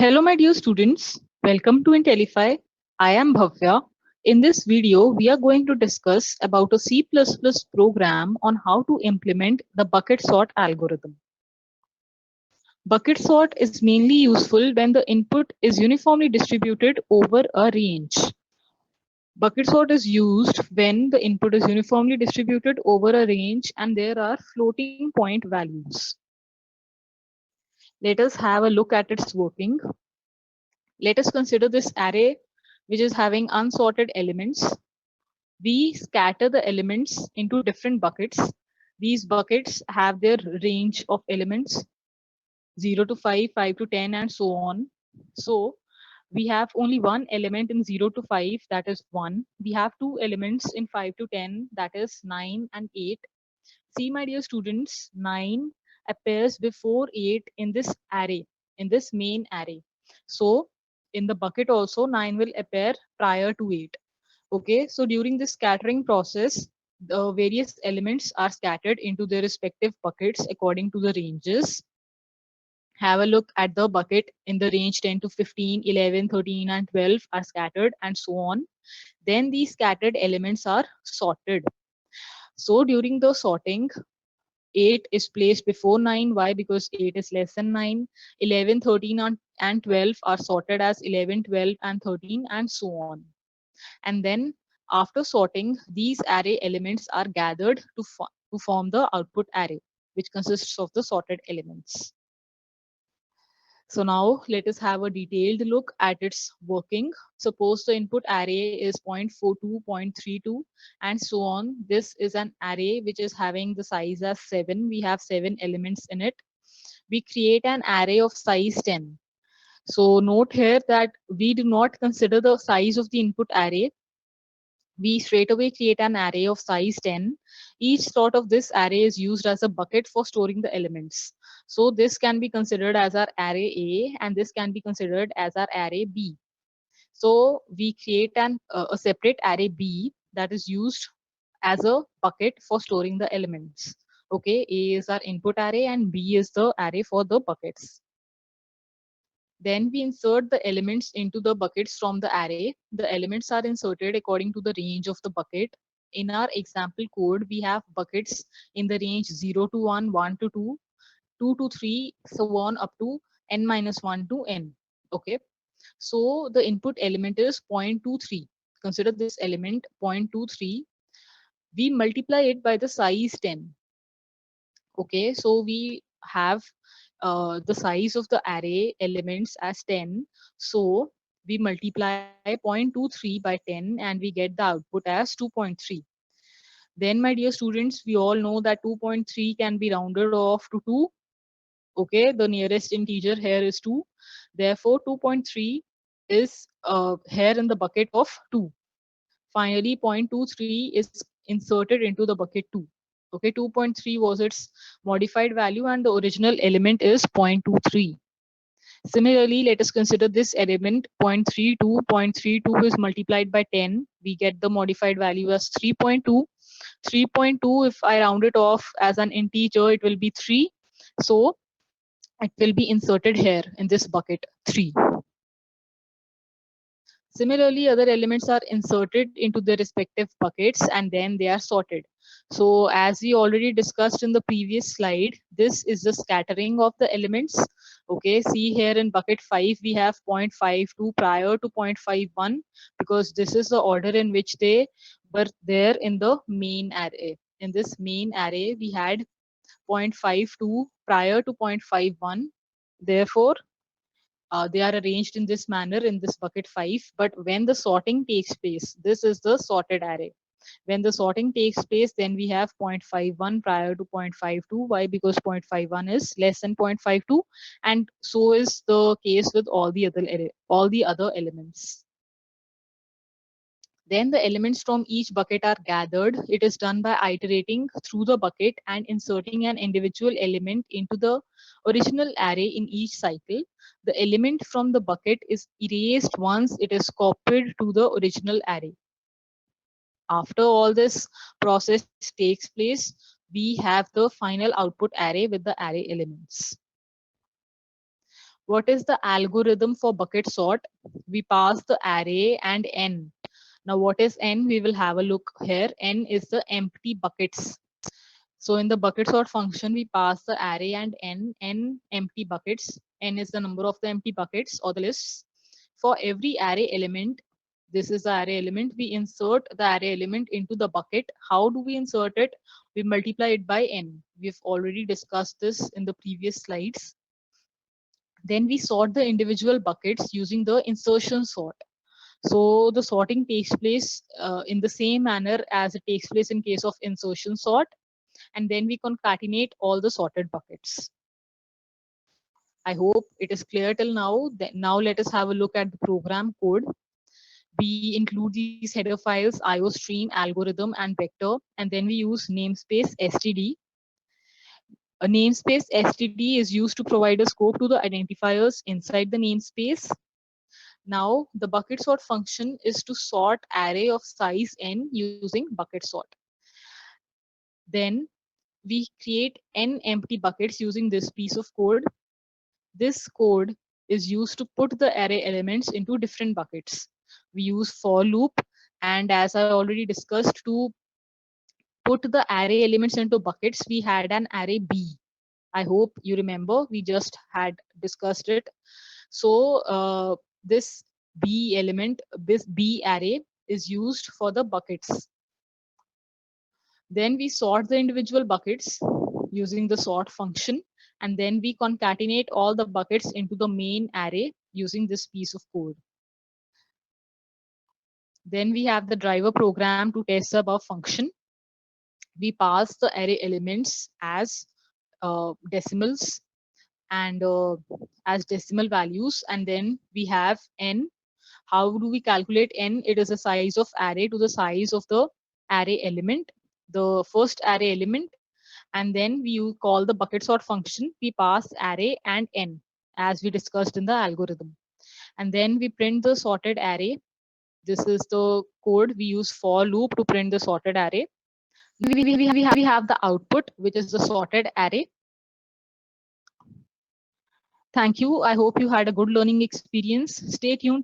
Hello, my dear students. Welcome to Intellify. I am Bhavya. In this video, we are going to discuss about a C++ program on how to implement the bucket sort algorithm. Bucket sort is mainly useful when the input is uniformly distributed over a range. Bucket sort is used when the input is uniformly distributed over a range and there are floating point values. Let us have a look at its working. Let us consider this array which is having unsorted elements. We scatter the elements into different buckets. These buckets have their range of elements 0 to 5, 5 to 10 and so on. So we have only one element in 0 to 5, that is 1. We have two elements in 5 to 10, that is 9 and 8. See, my dear students, 9 appears before 8 in this array, in this main array. So in the bucket also 9 will appear prior to 8. Okay, so during this scattering process, the various elements are scattered into their respective buckets according to the ranges. Have a look at the bucket in the range 10 to 15, 11, 13 and 12 are scattered and so on. Then these scattered elements are sorted. So during the sorting, 8 is placed before 9. Why? Because 8 is less than 9. 11, 13 and 12 are sorted as 11, 12 and 13 and so on. And then after sorting, these array elements are gathered to form the output array, which consists of the sorted elements. So now let us have a detailed look at its working. Suppose the input array is 0.42, 0.32 and so on. This is an array which is having the size as 7. We have 7 elements in it. We create an array of size 10. So note here that we do not consider the size of the input array. We straight away create an array of size 10. Each sort of this array is used as a bucket for storing the elements. So this can be considered as our array A and this can be considered as our array B. So we create a separate array B that is used as a bucket for storing the elements. Okay, A is our input array and B is the array for the buckets. Then we insert the elements into the buckets from the array. The elements are inserted according to the range of the bucket. In our example code, we have buckets in the range 0 to 1, 1 to 2, 2 to 3, so on up to n minus 1 to n. Okay. So the input element is 0.23. Consider this element 0.23. We multiply it by the size 10. Okay, so we have the size of the array elements as 10. So we multiply 0.23 by 10 and we get the output as 2.3. Then, my dear students, we all know that 2.3 can be rounded off to 2. Okay, the nearest integer here is 2. Therefore, 2.3 is here in the bucket of 2. Finally, 0.23 is inserted into the bucket 2. Okay, 2.3 was its modified value and the original element is 0.23. Similarly, let us consider this element 0.32. 0.32 is multiplied by 10. We get the modified value as 3.2. 3.2, if I round it off as an integer, it will be 3. So it will be inserted here in this bucket 3. Similarly, other elements are inserted into their respective buckets and then they are sorted. So as we already discussed in the previous slide, this is the scattering of the elements. Okay, see here in bucket 5, we have 0.52 prior to 0.51 because this is the order in which they were there in the main array. In this main array, we had 0.52 prior to 0.51. Therefore, they are arranged in this manner in this bucket 5. But when the sorting takes place, this is the sorted array. When the sorting takes place, then we have 0.51 prior to 0.52. Why? Because 0.51 is less than 0.52, and so is the case with all the other elements. Then the elements from each bucket are gathered. It is done by iterating through the bucket and inserting an individual element into the original array in each cycle. The element from the bucket is erased once it is copied to the original array. After all this process takes place, we have the final output array with the array elements. What is the algorithm for bucket sort? We pass the array and n. Now, what is n? We will have a look here. N is the empty buckets. So in the bucket sort function, we pass the array and n empty buckets. N is the number of the empty buckets or the lists. For every array element, this is the array element, we insert the array element into the bucket. How do we insert it? We multiply it by n. We've already discussed this in the previous slides. Then we sort the individual buckets using the insertion sort. So the sorting takes place in the same manner as it takes place in case of insertion sort. And then we concatenate all the sorted buckets. I hope it is clear till now. Now let us have a look at the program code. We include these header files, IOStream, algorithm, and vector, and then we use namespace std. A namespace std is used to provide a scope to the identifiers inside the namespace. Now the bucket sort function is to sort array of size n using bucket sort. Then we create n empty buckets using this piece of code. This code is used to put the array elements into different buckets. We use for loop, and as I already discussed, to put the array elements into buckets, we had an array B. I hope you remember, we just had discussed it. So this B element, this B array is used for the buckets. Then we sort the individual buckets using the sort function, and then we concatenate all the buckets into the main array using this piece of code. Then we have the driver program to test the above function. We pass the array elements as decimals and as decimal values, and then we have n. How do we calculate n? It is the size of array to the size of the array element, the first array element, and then we call the bucket sort function. We pass array and n as we discussed in the algorithm, and then we print the sorted array. This is the code we use for loop to print the sorted array. We have the output, which is the sorted array. Thank you. I hope you had a good learning experience. Stay tuned.